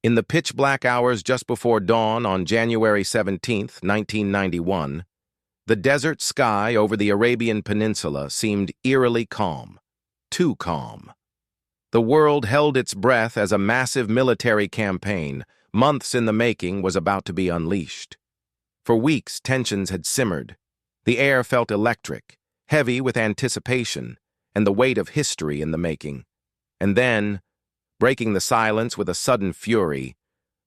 In the pitch-black hours just before dawn on January 17, 1991, the desert sky over the Arabian Peninsula seemed eerily calm, too calm. The world held its breath as a massive military campaign, months in the making, was about to be unleashed. For weeks, tensions had simmered. The air felt electric, heavy with anticipation, and the weight of history in the making. And then, breaking the silence with a sudden fury,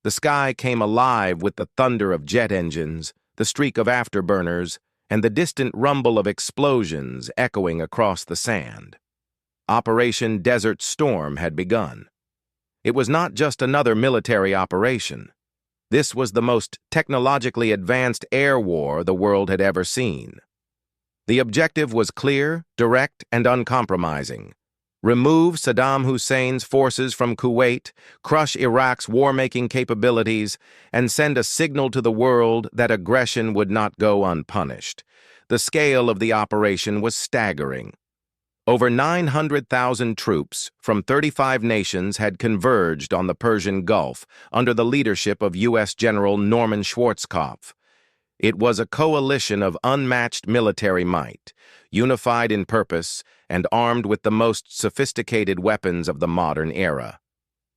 the sky came alive with the thunder of jet engines, the streak of afterburners, and the distant rumble of explosions echoing across the sand. Operation Desert Storm had begun. It was not just another military operation. This was the most technologically advanced air war the world had ever seen. The objective was clear, direct, and uncompromising. Remove Saddam Hussein's forces from Kuwait, crush Iraq's war-making capabilities, and send a signal to the world that aggression would not go unpunished. The scale of the operation was staggering. Over 900,000 troops from 35 nations had converged on the Persian Gulf under the leadership of U.S. General Norman Schwarzkopf. It was a coalition of unmatched military might, unified in purpose and armed with the most sophisticated weapons of the modern era.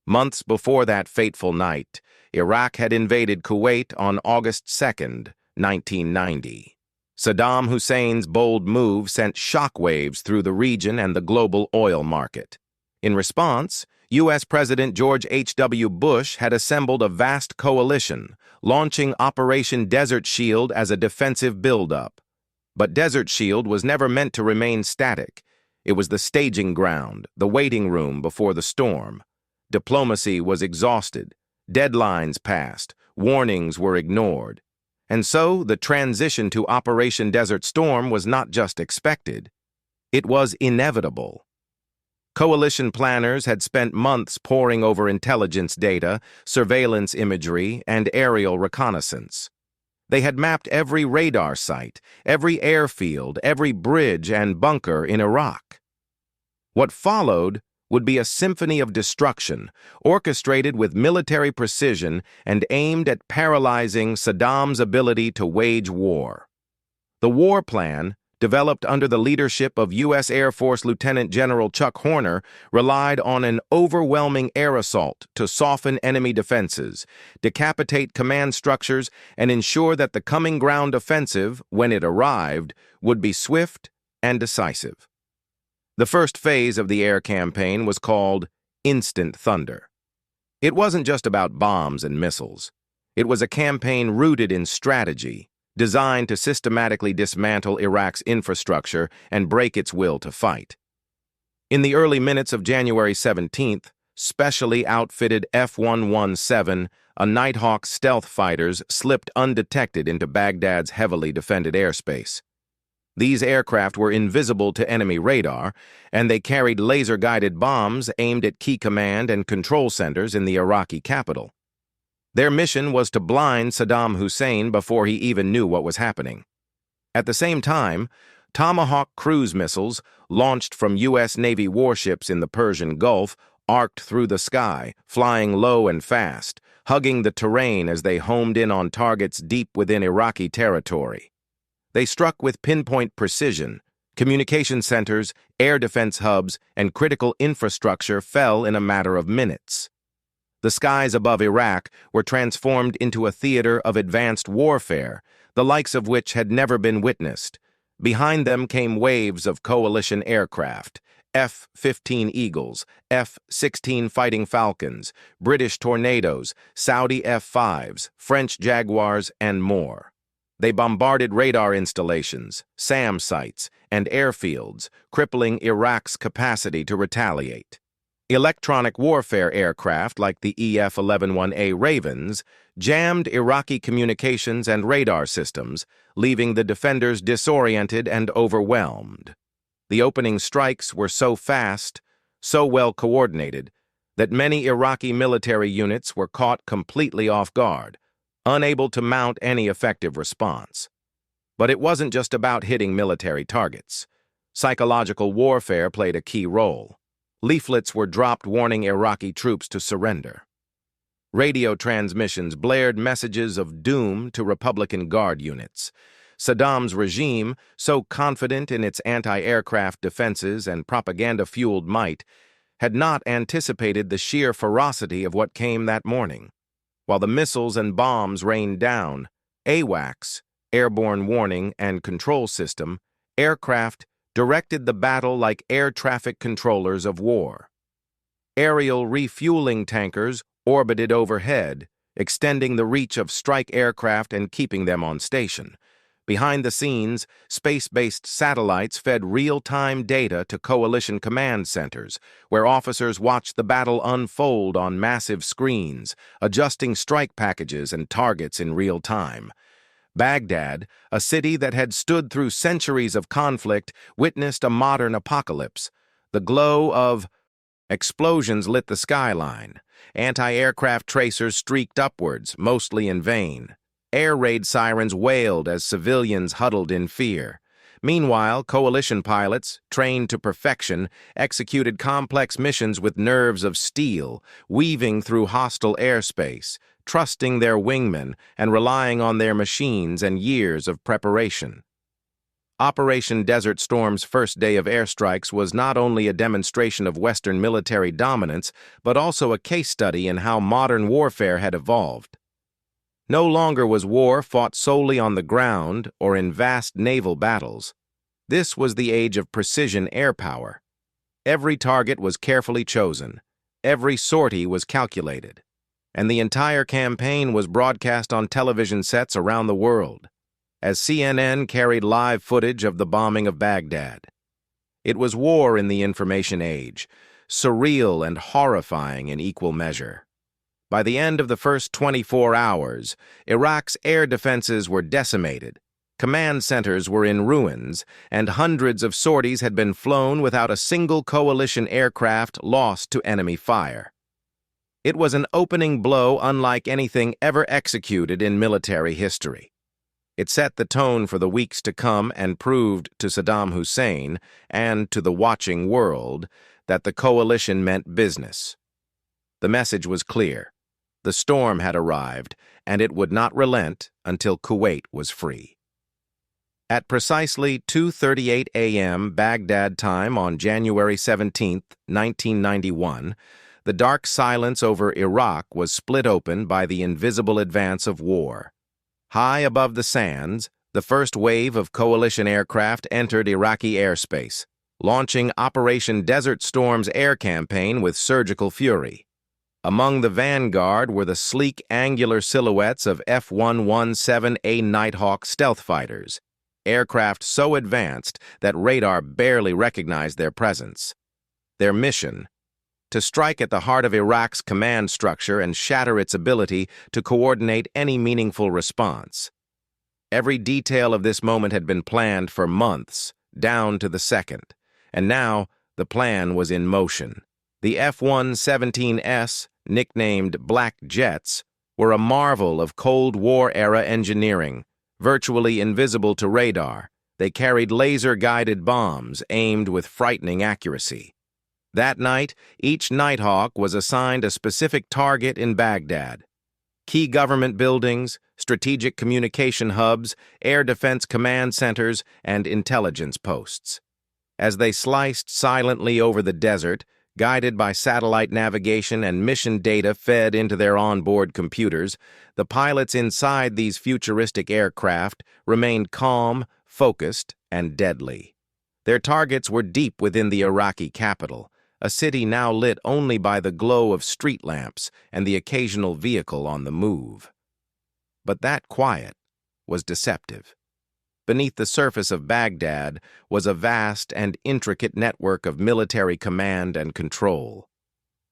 Months before that fateful night, Iraq had invaded Kuwait on August 2, 1990. Saddam Hussein's bold move sent shockwaves through the region and the global oil market. In response, U.S. President George H.W. Bush had assembled a vast coalition, launching Operation Desert Shield as a defensive buildup. But Desert Shield was never meant to remain static. It was the staging ground, the waiting room before the storm. Diplomacy was exhausted. Deadlines passed. Warnings were ignored. And so the transition to Operation Desert Storm was not just expected. It was inevitable. Coalition planners had spent months poring over intelligence data, surveillance imagery, and aerial reconnaissance. They had mapped every radar site, every airfield, every bridge and bunker in Iraq. What followed would be a symphony of destruction, orchestrated with military precision and aimed at paralyzing Saddam's ability to wage war. The war plan, developed under the leadership of U.S. Air Force Lieutenant General Chuck Horner, relied on an overwhelming air assault to soften enemy defenses, decapitate command structures, and ensure that the coming ground offensive, when it arrived, would be swift and decisive. The first phase of the air campaign was called Instant Thunder. It wasn't just about bombs and missiles. It was a campaign rooted in strategy, designed to systematically dismantle Iraq's infrastructure and break its will to fight. In the early minutes of January 17th, specially outfitted F-117 Nighthawks stealth fighters slipped undetected into Baghdad's heavily defended airspace. These aircraft were invisible to enemy radar, and they carried laser-guided bombs aimed at key command and control centers in the Iraqi capital. Their mission was to blind Saddam Hussein before he even knew what was happening. At the same time, Tomahawk cruise missiles, launched from U.S. Navy warships in the Persian Gulf, arced through the sky, flying low and fast, hugging the terrain as they homed in on targets deep within Iraqi territory. They struck with pinpoint precision. Communication centers, air defense hubs, and critical infrastructure fell in a matter of minutes. The skies above Iraq were transformed into a theater of advanced warfare, the likes of which had never been witnessed. Behind them came waves of coalition aircraft, F-15 Eagles, F-16 Fighting Falcons, British Tornadoes, Saudi F-5s, French Jaguars, and more. They bombarded radar installations, SAM sites, and airfields, crippling Iraq's capacity to retaliate. Electronic warfare aircraft like the EF-111A Ravens jammed Iraqi communications and radar systems, leaving the defenders disoriented and overwhelmed. The opening strikes were so fast, so well coordinated, that many Iraqi military units were caught completely off guard, unable to mount any effective response. But it wasn't just about hitting military targets. Psychological warfare played a key role. Leaflets were dropped warning Iraqi troops to surrender. Radio transmissions blared messages of doom to Republican Guard units. Saddam's regime, so confident in its anti-aircraft defenses and propaganda-fueled might, had not anticipated the sheer ferocity of what came that morning. While the missiles and bombs rained down, AWACS, Airborne Warning and Control System, aircraft directed the battle like air traffic controllers of war. Aerial refueling tankers orbited overhead, extending the reach of strike aircraft and keeping them on station. Behind the scenes, space-based satellites fed real-time data to coalition command centers, where officers watched the battle unfold on massive screens, adjusting strike packages and targets in real time. Baghdad, a city that had stood through centuries of conflict, witnessed a modern apocalypse. The glow of explosions lit the skyline. Anti-aircraft tracers streaked upwards, mostly in vain. Air raid sirens wailed as civilians huddled in fear. Meanwhile, coalition pilots, trained to perfection, executed complex missions with nerves of steel, weaving through hostile airspace, trusting their wingmen and relying on their machines and years of preparation. Operation Desert Storm's first day of airstrikes was not only a demonstration of Western military dominance, but also a case study in how modern warfare had evolved. No longer was war fought solely on the ground or in vast naval battles. This was the age of precision air power. Every target was carefully chosen, every sortie was calculated, and the entire campaign was broadcast on television sets around the world, as CNN carried live footage of the bombing of Baghdad. It was war in the information age, surreal and horrifying in equal measure. By the end of the first 24 hours, Iraq's air defenses were decimated, command centers were in ruins, and hundreds of sorties had been flown without a single coalition aircraft lost to enemy fire. It was an opening blow unlike anything ever executed in military history. It set the tone for the weeks to come and proved to Saddam Hussein and to the watching world that the coalition meant business. The message was clear. The storm had arrived, and it would not relent until Kuwait was free. At precisely 2:38 a.m. Baghdad time on January 17, 1991, the dark silence over Iraq was split open by the invisible advance of war. High above the sands, the first wave of coalition aircraft entered Iraqi airspace, launching Operation Desert Storm's air campaign with surgical fury. Among the vanguard were the sleek, angular silhouettes of F-117 Nighthawks stealth fighters, aircraft so advanced that radar barely recognized their presence. Their mission: to strike at the heart of Iraq's command structure and shatter its ability to coordinate any meaningful response. Every detail of this moment had been planned for months, down to the second, and now the plan was in motion. The F-117s, nicknamed Black Jets, were a marvel of Cold War-era engineering, virtually invisible to radar. They carried laser-guided bombs aimed with frightening accuracy. That night, each Nighthawk was assigned a specific target in Baghdad: key government buildings, strategic communication hubs, air defense command centers, and intelligence posts. As they sliced silently over the desert, guided by satellite navigation and mission data fed into their onboard computers, the pilots inside these futuristic aircraft remained calm, focused, and deadly. Their targets were deep within the Iraqi capital, a city now lit only by the glow of street lamps and the occasional vehicle on the move. But that quiet was deceptive. Beneath the surface of Baghdad was a vast and intricate network of military command and control.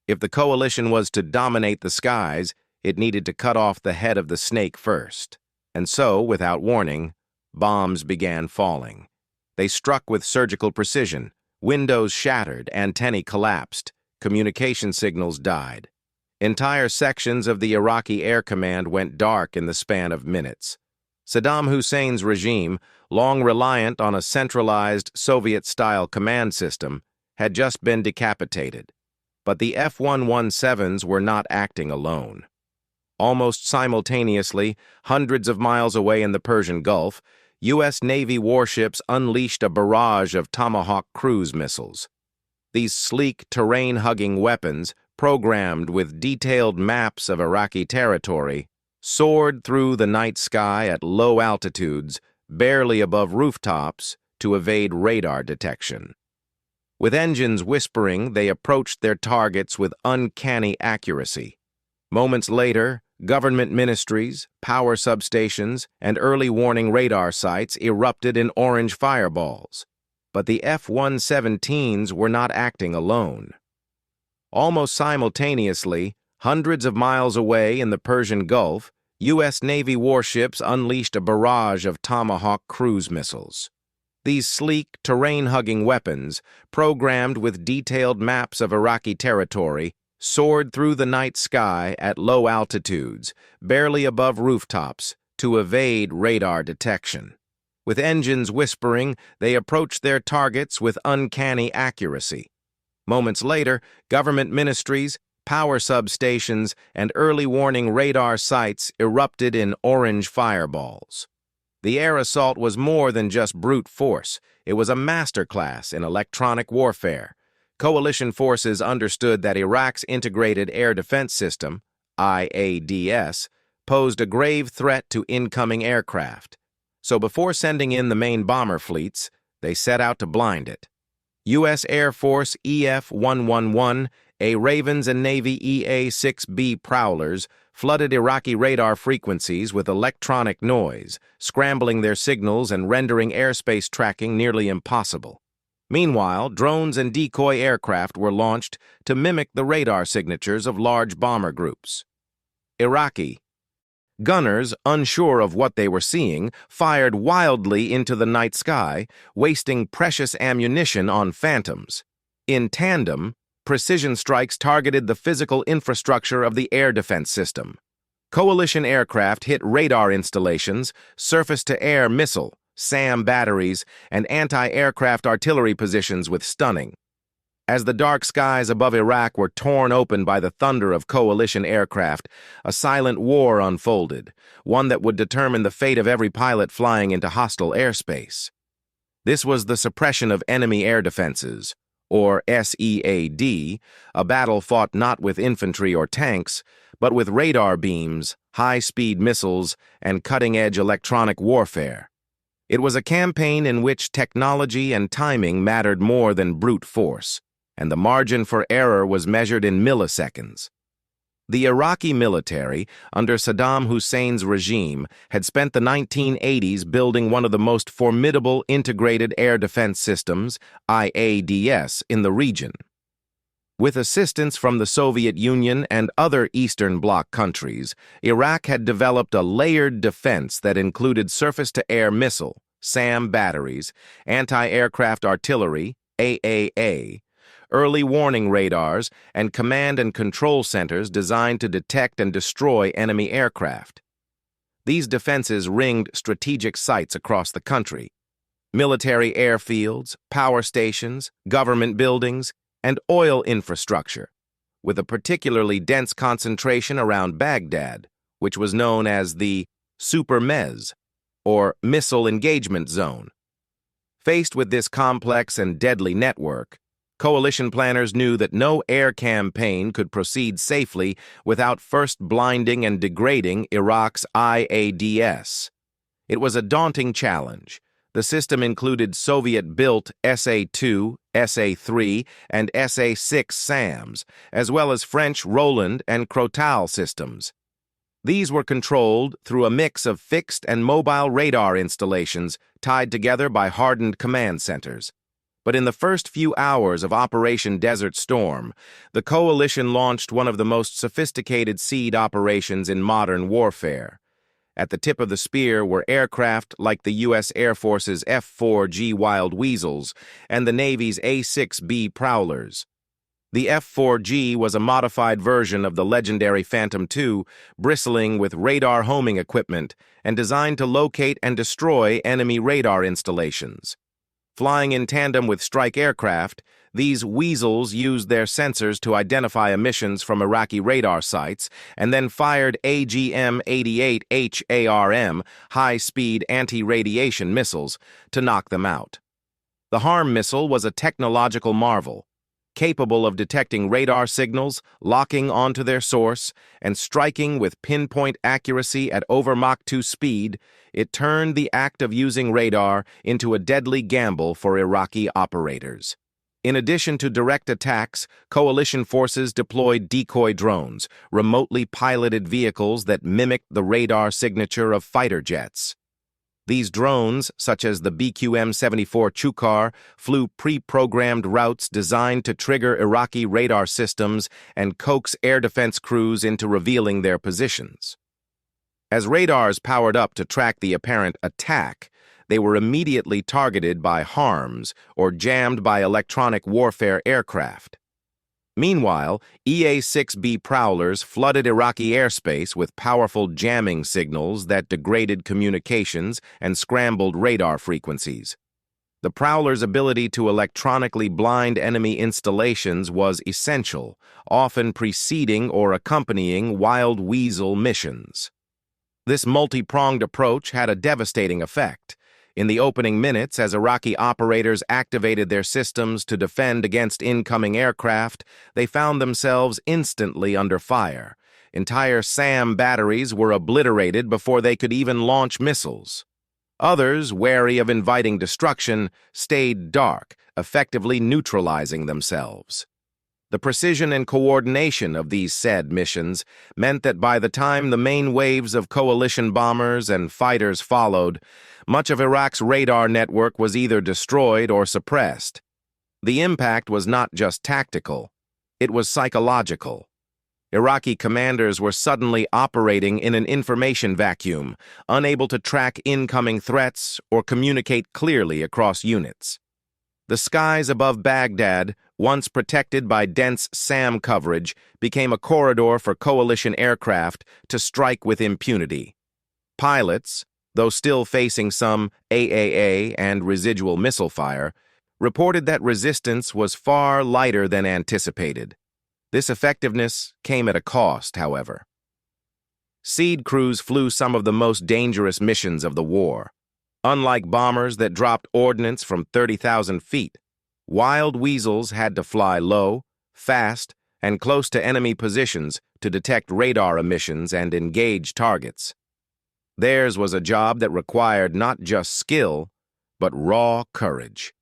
If the coalition was to dominate the skies, it needed to cut off the head of the snake first. And so, without warning, bombs began falling. They struck with surgical precision. Windows shattered, antennae collapsed, communication signals died. Entire sections of the Iraqi Air Command went dark in the span of minutes. Saddam Hussein's regime, long reliant on a centralized Soviet-style command system, had just been decapitated. But the F-117s were not acting alone. Almost simultaneously, hundreds of miles away in the Persian Gulf, U.S. Navy warships unleashed a barrage of Tomahawk cruise missiles. These sleek, terrain-hugging weapons, programmed with detailed maps of Iraqi territory, soared through the night sky at low altitudes, barely above rooftops, to evade radar detection. With engines whispering, they approached their targets with uncanny accuracy. Moments later, government ministries, power substations, and early warning radar sites erupted in orange fireballs. But the F-117s were not acting alone. Almost simultaneously, hundreds of miles away in the Persian Gulf, U.S. Navy warships unleashed a barrage of Tomahawk cruise missiles. These sleek, terrain-hugging weapons, programmed with detailed maps of Iraqi territory, soared through the night sky at low altitudes, barely above rooftops, to evade radar detection. With engines whispering, they approached their targets with uncanny accuracy. Moments later, government ministries, power substations, and early warning radar sites erupted in orange fireballs. The air assault was more than just brute force. It was a masterclass in electronic warfare. Coalition forces understood that Iraq's Integrated Air Defense System, IADS, posed a grave threat to incoming aircraft. So before sending in the main bomber fleets, they set out to blind it. U.S. Air Force F-111, A Ravens and Navy EA-6B Prowlers flooded Iraqi radar frequencies with electronic noise, scrambling their signals and rendering airspace tracking nearly impossible. Meanwhile, drones and decoy aircraft were launched to mimic the radar signatures of large bomber groups. Iraqi gunners, unsure of what they were seeing, fired wildly into the night sky, wasting precious ammunition on phantoms. In tandem, precision strikes targeted the physical infrastructure of the air defense system. Coalition aircraft hit radar installations, surface-to-air missile, SAM batteries, and anti-aircraft artillery positions with stunning. As the dark skies above Iraq were torn open by the thunder of coalition aircraft, a silent war unfolded, one that would determine the fate of every pilot flying into hostile airspace. This was the suppression of enemy air defenses, or SEAD, a battle fought not with infantry or tanks, but with radar beams, high-speed missiles, and cutting-edge electronic warfare. It was a campaign in which technology and timing mattered more than brute force, and the margin for error was measured in milliseconds. The Iraqi military, under Saddam Hussein's regime, had spent the 1980s building one of the most formidable integrated air defense systems, IADS, in the region. With assistance from the Soviet Union and other Eastern Bloc countries, Iraq had developed a layered defense that included surface-to-air missile, SAM batteries, anti-aircraft artillery, AAA, early warning radars, and command and control centers designed to detect and destroy enemy aircraft. These defenses ringed strategic sites across the country: military airfields, power stations, government buildings, and oil infrastructure, with a particularly dense concentration around Baghdad, which was known as the Super Mez, or Missile Engagement Zone. Faced with this complex and deadly network, coalition planners knew that no air campaign could proceed safely without first blinding and degrading Iraq's IADS. It was a daunting challenge. The system included Soviet-built SA-2, SA-3, and SA-6 SAMs, as well as French Roland and Crotal systems. These were controlled through a mix of fixed and mobile radar installations tied together by hardened command centers. But in the first few hours of Operation Desert Storm, the coalition launched one of the most sophisticated SEAD operations in modern warfare. At the tip of the spear were aircraft like the U.S. Air Force's F-4G Wild Weasels and the Navy's A-6B Prowlers. The F-4G was a modified version of the legendary Phantom II, bristling with radar homing equipment and designed to locate and destroy enemy radar installations. Flying in tandem with strike aircraft, These weasels used their sensors to identify emissions from Iraqi radar sites and then fired AGM-88 HARM, high-speed anti-radiation missiles, to knock them out. The HARM missile was a technological marvel, capable of detecting radar signals, locking onto their source, and striking with pinpoint accuracy at over Mach 2 speed. It turned the act of using radar into a deadly gamble for Iraqi operators. In addition to direct attacks, coalition forces deployed decoy drones, remotely piloted vehicles that mimicked the radar signature of fighter jets. These drones, such as the BQM-74 Chukar, flew pre-programmed routes designed to trigger Iraqi radar systems and coax air defense crews into revealing their positions. As radars powered up to track the apparent attack, they were immediately targeted by HARMs or jammed by electronic warfare aircraft. Meanwhile, EA-6B prowlers flooded Iraqi airspace with powerful jamming signals that degraded communications and scrambled radar frequencies. The prowlers' ability to electronically blind enemy installations was essential, often preceding or accompanying wild weasel missions. This multi-pronged approach had a devastating effect. In the opening minutes, as Iraqi operators activated their systems to defend against incoming aircraft, they found themselves instantly under fire. Entire SAM batteries were obliterated before they could even launch missiles. Others, wary of inviting destruction, stayed dark, effectively neutralizing themselves. The precision and coordination of these said missions meant that by the time the main waves of coalition bombers and fighters followed, much of Iraq's radar network was either destroyed or suppressed. The impact was not just tactical, it was psychological. Iraqi commanders were suddenly operating in an information vacuum, unable to track incoming threats or communicate clearly across units. The skies above Baghdad, once protected by dense SAM coverage, became a corridor for coalition aircraft to strike with impunity. Pilots, though still facing some AAA and residual missile fire, reported that resistance was far lighter than anticipated. This effectiveness came at a cost, however. SEAD crews flew some of the most dangerous missions of the war. Unlike bombers that dropped ordnance from 30,000 feet, wild weasels had to fly low, fast, and close to enemy positions to detect radar emissions and engage targets. Theirs was a job that required not just skill, but raw courage.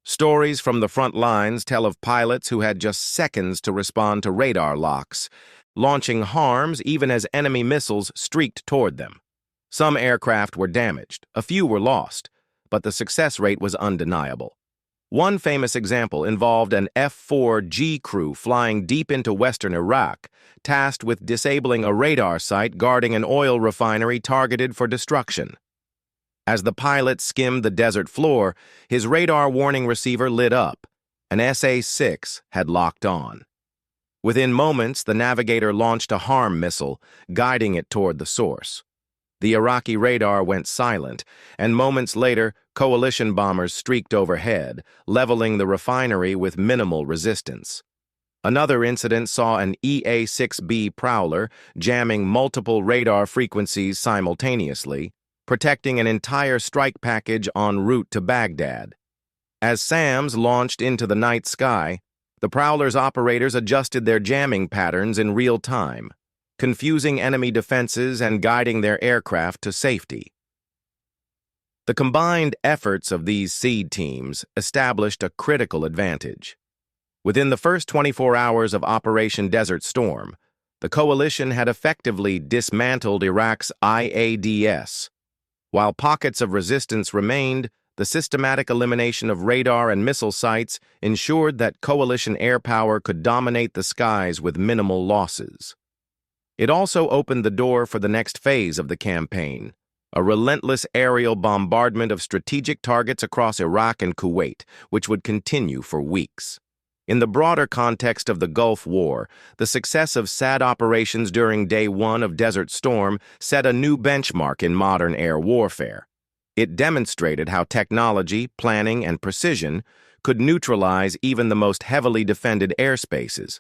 Stories from the front lines tell of pilots who had just seconds to respond to radar locks, launching HARMs even as enemy missiles streaked toward them. Some aircraft were damaged, a few were lost, but the success rate was undeniable. One famous example involved an F-4G crew flying deep into western Iraq, tasked with disabling a radar site guarding an oil refinery targeted for destruction. As the pilot skimmed the desert floor, his radar warning receiver lit up. An SA-6 had locked on. Within moments, the navigator launched a HARM missile, guiding it toward the source. The Iraqi radar went silent, and moments later, coalition bombers streaked overhead, leveling the refinery with minimal resistance. Another incident saw an EA-6B prowler jamming multiple radar frequencies simultaneously, protecting an entire strike package en route to Baghdad. As SAMs launched into the night sky, the prowler's operators adjusted their jamming patterns in real time, confusing enemy defenses and guiding their aircraft to safety. The combined efforts of these SEAD teams established a critical advantage. Within the first 24 hours of Operation Desert Storm, the coalition had effectively dismantled Iraq's IADS. While pockets of resistance remained, the systematic elimination of radar and missile sites ensured that coalition air power could dominate the skies with minimal losses. It also opened the door for the next phase of the campaign, a relentless aerial bombardment of strategic targets across Iraq and Kuwait, which would continue for weeks. In the broader context of the Gulf War, the success of SAD operations during Day 1 of Desert Storm set a new benchmark in modern air warfare. It demonstrated how technology, planning, and precision could neutralize even the most heavily defended airspaces.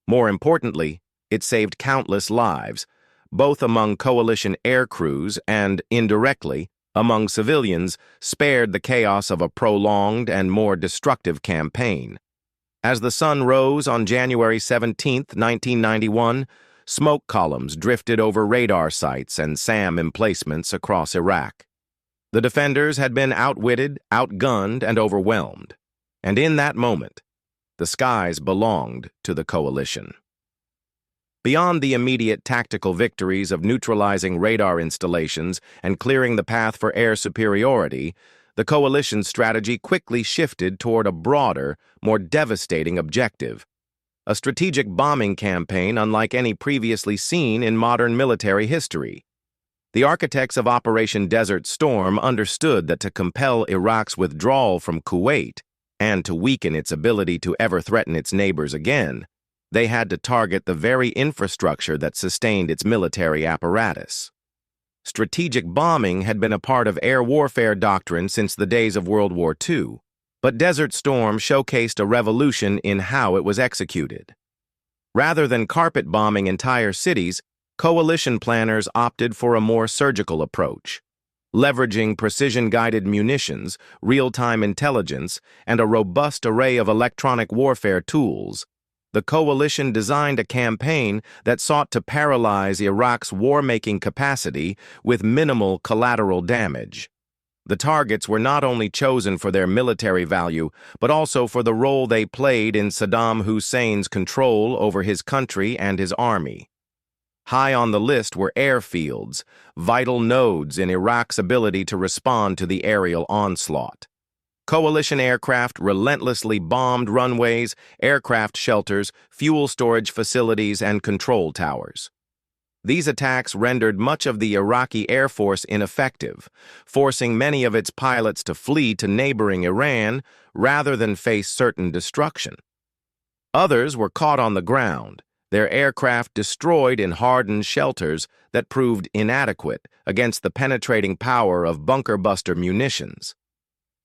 More importantly, it saved countless lives, both among coalition air crews and, indirectly, among civilians, spared the chaos of a prolonged and more destructive campaign. As the sun rose on January 17, 1991, smoke columns drifted over radar sites and SAM emplacements across Iraq. The defenders had been outwitted, outgunned, and overwhelmed. And in that moment, the skies belonged to the coalition. Beyond the immediate tactical victories of neutralizing radar installations and clearing the path for air superiority, the coalition's strategy quickly shifted toward a broader, more devastating objective: a strategic bombing campaign unlike any previously seen in modern military history. The architects of Operation Desert Storm understood that to compel Iraq's withdrawal from Kuwait and to weaken its ability to ever threaten its neighbors again, they had to target the very infrastructure that sustained its military apparatus. Strategic bombing had been a part of air warfare doctrine since the days of World War II, but Desert Storm showcased a revolution in how it was executed. Rather than carpet bombing entire cities, coalition planners opted for a more surgical approach, leveraging precision-guided munitions, real-time intelligence, and a robust array of electronic warfare tools. The coalition designed a campaign that sought to paralyze Iraq's war-making capacity with minimal collateral damage. The targets were not only chosen for their military value, but also for the role they played in Saddam Hussein's control over his country and his army. High on the list were airfields, vital nodes in Iraq's ability to respond to the aerial onslaught. Coalition aircraft relentlessly bombed runways, aircraft shelters, fuel storage facilities, and control towers. These attacks rendered much of the Iraqi Air Force ineffective, forcing many of its pilots to flee to neighboring Iran rather than face certain destruction. Others were caught on the ground, their aircraft destroyed in hardened shelters that proved inadequate against the penetrating power of bunker-buster munitions.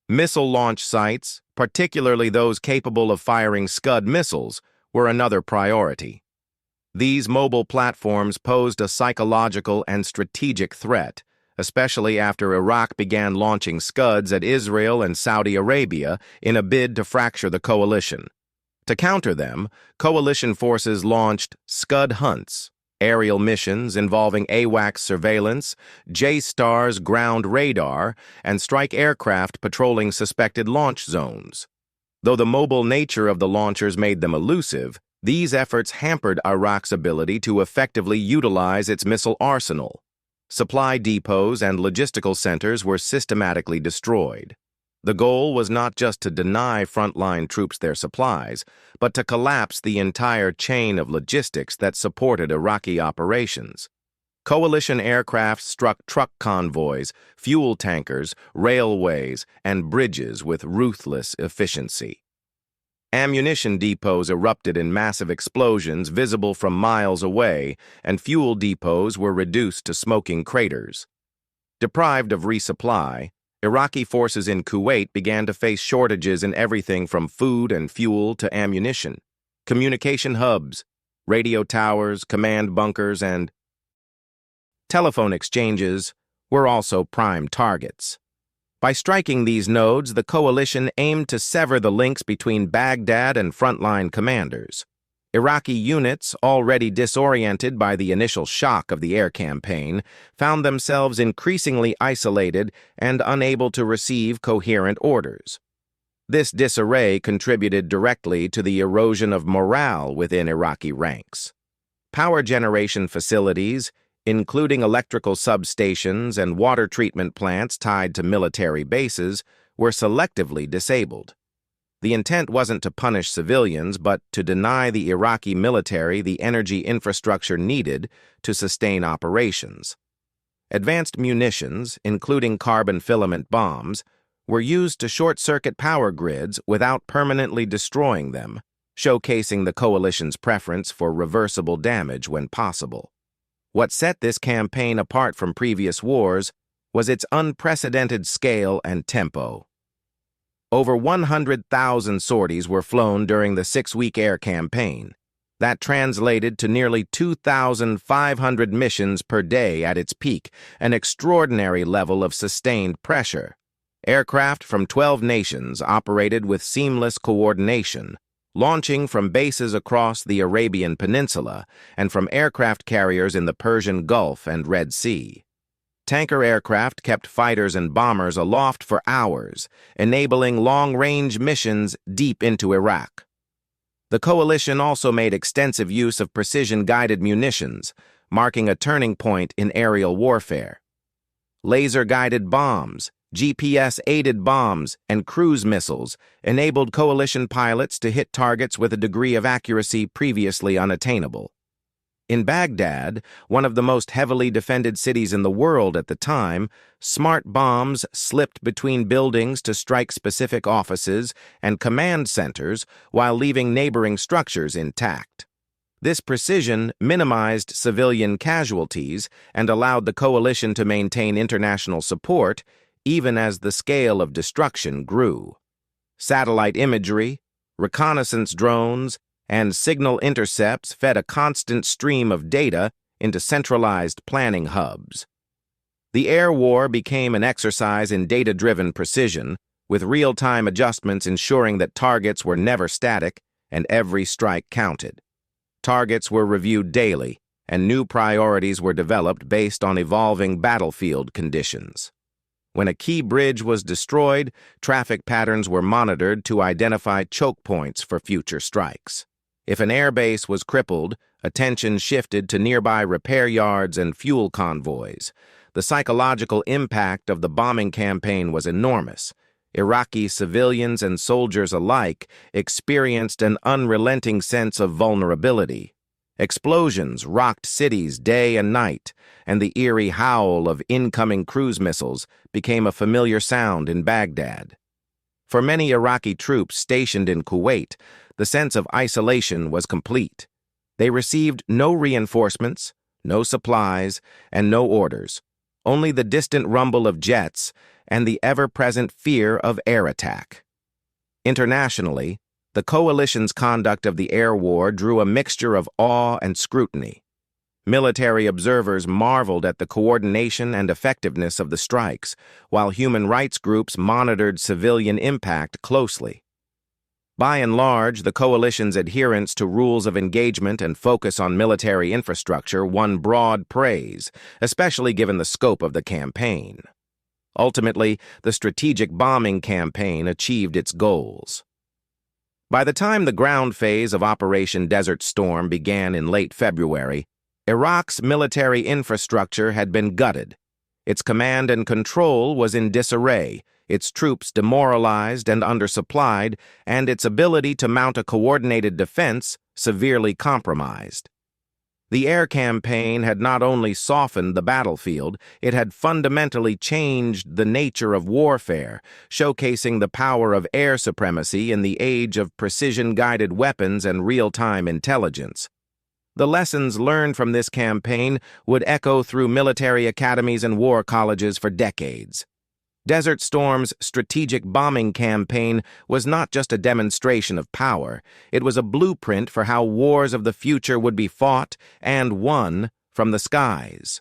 Missile launch sites, particularly those capable of firing Scud missiles, were another priority. These mobile platforms posed a psychological and strategic threat, especially after Iraq began launching Scuds at Israel and Saudi Arabia in a bid to fracture the coalition. To counter them, coalition forces launched Scud hunts, aerial missions involving AWACS surveillance, J-STARS ground radar, and strike aircraft patrolling suspected launch zones. Though the mobile nature of the launchers made them elusive, these efforts hampered Iraq's ability to effectively utilize its missile arsenal. Supply depots and logistical centers were systematically destroyed. The goal was not just to deny frontline troops their supplies, but to collapse the entire chain of logistics that supported Iraqi operations. Coalition aircraft struck truck convoys, fuel tankers, railways, and bridges with ruthless efficiency. Ammunition depots erupted in massive explosions visible from miles away, and fuel depots were reduced to smoking craters. Deprived of resupply, Iraqi forces in Kuwait began to face shortages in everything from food and fuel to ammunition. Communication hubs, radio towers, command bunkers, and telephone exchanges were also prime targets. By striking these nodes, the coalition aimed to sever the links between Baghdad and frontline commanders. Iraqi units, already disoriented by the initial shock of the air campaign, found themselves increasingly isolated and unable to receive coherent orders. This disarray contributed directly to the erosion of morale within Iraqi ranks. Power generation facilities, including electrical substations and water treatment plants tied to military bases, were selectively disabled. The intent wasn't to punish civilians, but to deny the Iraqi military the energy infrastructure needed to sustain operations. Advanced munitions, including carbon filament bombs, were used to short-circuit power grids without permanently destroying them, showcasing the coalition's preference for reversible damage when possible. What set this campaign apart from previous wars was its unprecedented scale and tempo. Over 100,000 sorties were flown during the 6-week air campaign. That translated to nearly 2,500 missions per day at its peak, an extraordinary level of sustained pressure. Aircraft from 12 nations operated with seamless coordination, launching from bases across the Arabian Peninsula and from aircraft carriers in the Persian Gulf and Red Sea. Tanker aircraft kept fighters and bombers aloft for hours, enabling long-range missions deep into Iraq. The coalition also made extensive use of precision-guided munitions, marking a turning point in aerial warfare. Laser-guided bombs, GPS-aided bombs, and cruise missiles enabled coalition pilots to hit targets with a degree of accuracy previously unattainable. In Baghdad, one of the most heavily defended cities in the world at the time, smart bombs slipped between buildings to strike specific offices and command centers while leaving neighboring structures intact. This precision minimized civilian casualties and allowed the coalition to maintain international support even as the scale of destruction grew. Satellite imagery, reconnaissance drones, and signal intercepts fed a constant stream of data into centralized planning hubs. The air war became an exercise in data-driven precision, with real-time adjustments ensuring that targets were never static and every strike counted. Targets were reviewed daily, and new priorities were developed based on evolving battlefield conditions. When a key bridge was destroyed, traffic patterns were monitored to identify choke points for future strikes. If an airbase was crippled, attention shifted to nearby repair yards and fuel convoys. The psychological impact of the bombing campaign was enormous. Iraqi civilians and soldiers alike experienced an unrelenting sense of vulnerability. Explosions rocked cities day and night, and the eerie howl of incoming cruise missiles became a familiar sound in Baghdad. For many Iraqi troops stationed in Kuwait, the sense of isolation was complete. They received no reinforcements, no supplies, and no orders, only the distant rumble of jets and the ever-present fear of air attack. Internationally, the coalition's conduct of the air war drew a mixture of awe and scrutiny. Military observers marveled at the coordination and effectiveness of the strikes, while human rights groups monitored civilian impact closely. By and large, the coalition's adherence to rules of engagement and focus on military infrastructure won broad praise, especially given the scope of the campaign. Ultimately, the strategic bombing campaign achieved its goals. By the time the ground phase of Operation Desert Storm began in late February, Iraq's military infrastructure had been gutted. Its command and control was in disarray, its troops demoralized and undersupplied, and its ability to mount a coordinated defense severely compromised. The air campaign had not only softened the battlefield, it had fundamentally changed the nature of warfare, showcasing the power of air supremacy in the age of precision-guided weapons and real-time intelligence. The lessons learned from this campaign would echo through military academies and war colleges for decades. Desert Storm's strategic bombing campaign was not just a demonstration of power, it was a blueprint for how wars of the future would be fought and won from the skies.